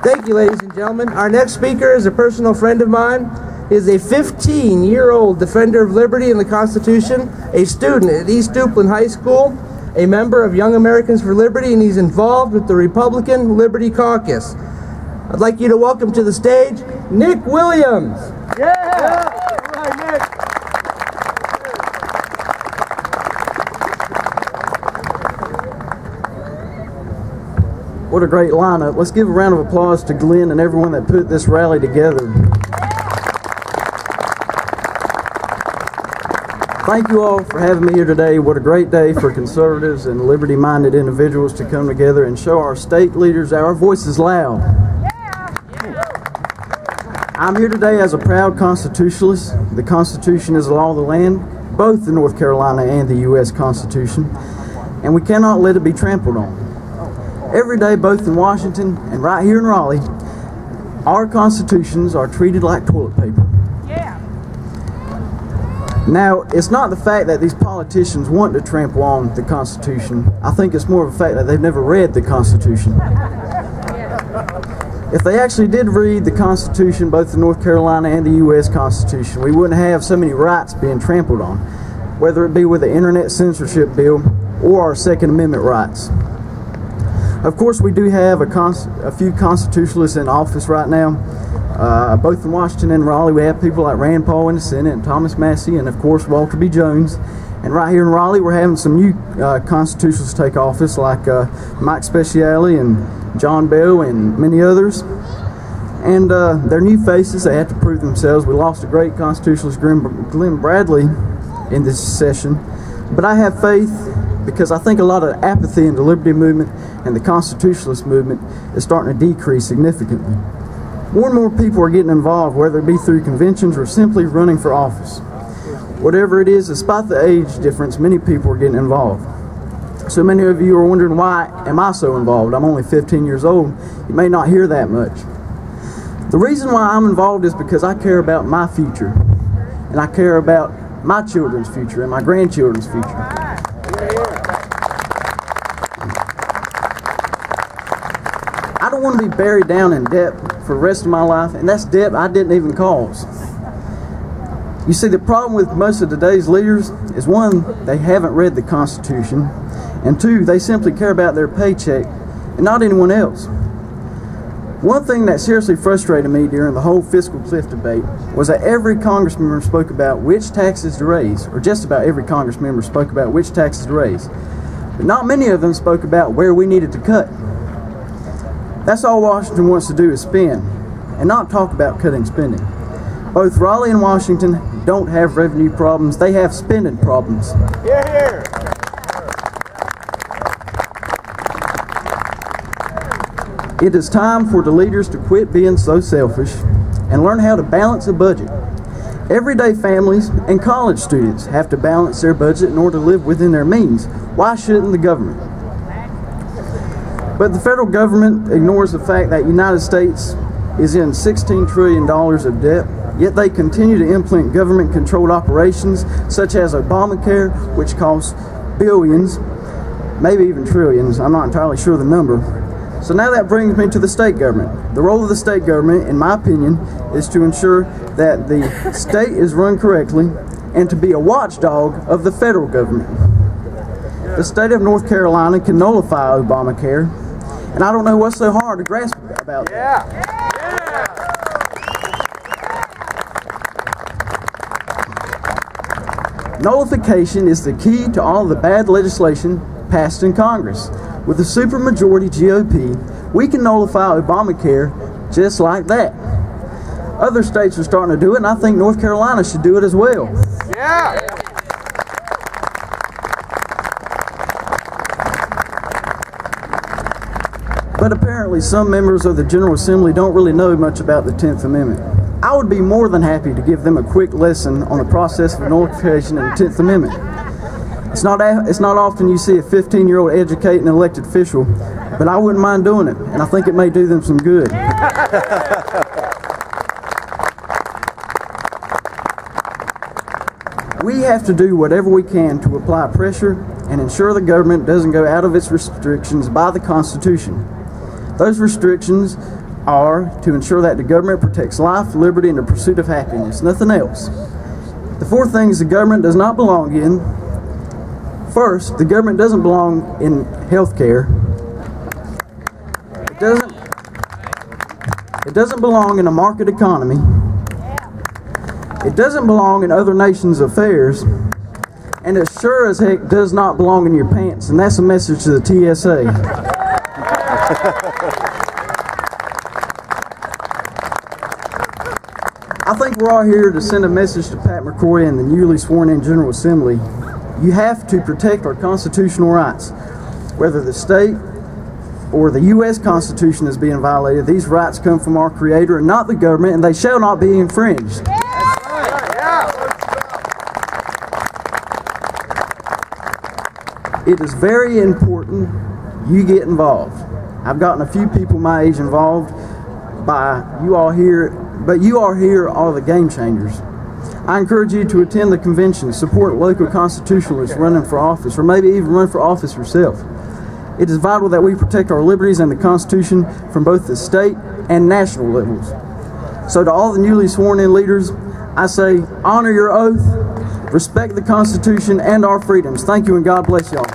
Thank you, ladies and gentlemen. Our next speaker is a personal friend of mine. He is a 15-year-old defender of liberty and the Constitution, a student at East Duplin High School, a member of Young Americans for Liberty, and he's involved with the Republican Liberty Caucus. I'd like you to welcome to the stage, Nick Williams. Yeah! All right, Nick. What a great lineup. Let's give a round of applause to Glenn and everyone that put this rally together. Thank you all for having me here today. What a great day for conservatives and liberty-minded individuals to come together and show our state leaders our voices loud. I'm here today as a proud constitutionalist. The Constitution is the law of the land, both the North Carolina and the U.S. Constitution, and we cannot let it be trampled on. Every day, both in Washington and right here in Raleigh, our constitutions are treated like toilet paper. Now, it's not the fact that these politicians want to trample on the Constitution. I think it's more of a fact that they've never read the Constitution. If they actually did read the Constitution, both the North Carolina and the U.S. Constitution, we wouldn't have so many rights being trampled on, whether it be with the Internet Censorship Bill or our Second Amendment rights. Of course, we do have a few constitutionalists in office right now. Both in Washington and Raleigh, we have people like Rand Paul in the Senate and Thomas Massey and, of course, Walter B. Jones. And right here in Raleigh, we're having some new constitutionalists take office, like Mike Speciale and John Bell and many others. And they're new faces. They have to prove themselves. We lost a great constitutionalist, Glenn Bradley, in this session. But I have faith, because I think a lot of apathy in the liberty movement and the constitutionalist movement is starting to decrease significantly. More and more people are getting involved, whether it be through conventions or simply running for office. Whatever it is, despite the age difference, many people are getting involved. So many of you are wondering, why am I so involved? I'm only 15 years old. You may not hear that much. The reason why I'm involved is because I care about my future. And I care about my children's future and my grandchildren's future. I don't want to be buried down in debt for the rest of my life, and that's debt I didn't even cause. You see, the problem with most of today's leaders is, one, they haven't read the Constitution, and two, they simply care about their paycheck and not anyone else. One thing that seriously frustrated me during the whole fiscal cliff debate was that every congressman spoke about which taxes to raise, or just about every congressman spoke about which taxes to raise, but not many of them spoke about where we needed to cut. That's all Washington wants to do, is spend, and not talk about cutting spending. Both Raleigh and Washington don't have revenue problems, they have spending problems. Hear, hear. It is time for the leaders to quit being so selfish and learn how to balance a budget. Everyday families and college students have to balance their budget in order to live within their means. Why shouldn't the government? But the federal government ignores the fact that the United States is in $16 trillion of debt, yet they continue to implement government-controlled operations such as Obamacare, which costs billions, maybe even trillions. I'm not entirely sure the number. So now that brings me to the state government. The role of the state government, in my opinion, is to ensure that the state is run correctly and to be a watchdog of the federal government. The state of North Carolina can nullify Obamacare, and I don't know what's so hard to grasp about that. Nullification is the key to all the bad legislation passed in Congress. With the supermajority GOP, we can nullify Obamacare just like that. Other states are starting to do it, and I think North Carolina should do it as well. Yeah! But apparently some members of the General Assembly don't really know much about the 10th Amendment. I would be more than happy to give them a quick lesson on the process of nullification and the 10th Amendment. It's not often you see a 15-year-old educate an elected official, but I wouldn't mind doing it, and I think it may do them some good. We have to do whatever we can to apply pressure and ensure the government doesn't go out of its restrictions by the Constitution. Those restrictions are to ensure that the government protects life, liberty, and the pursuit of happiness, nothing else. The 4 things the government does not belong in. First, the government doesn't belong in health care. It doesn't belong in a market economy. It doesn't belong in other nations' affairs. And it sure as heck does not belong in your pants, and that's a message to the TSA. I think we're all here to send a message to Pat McCrory and the newly sworn in General Assembly. You have to protect our constitutional rights. Whether the state or the U.S. Constitution is being violated, these rights come from our Creator and not the government, and they shall not be infringed. It is very important you get involved. I've gotten a few people my age involved by you all here, but you all here are the game changers. I encourage you to attend the convention, support local constitutionalists running for office, or maybe even run for office yourself. It is vital that we protect our liberties and the Constitution from both the state and national levels. So to all the newly sworn in leaders, I say, honor your oath, respect the Constitution and our freedoms. Thank you, and God bless y'all.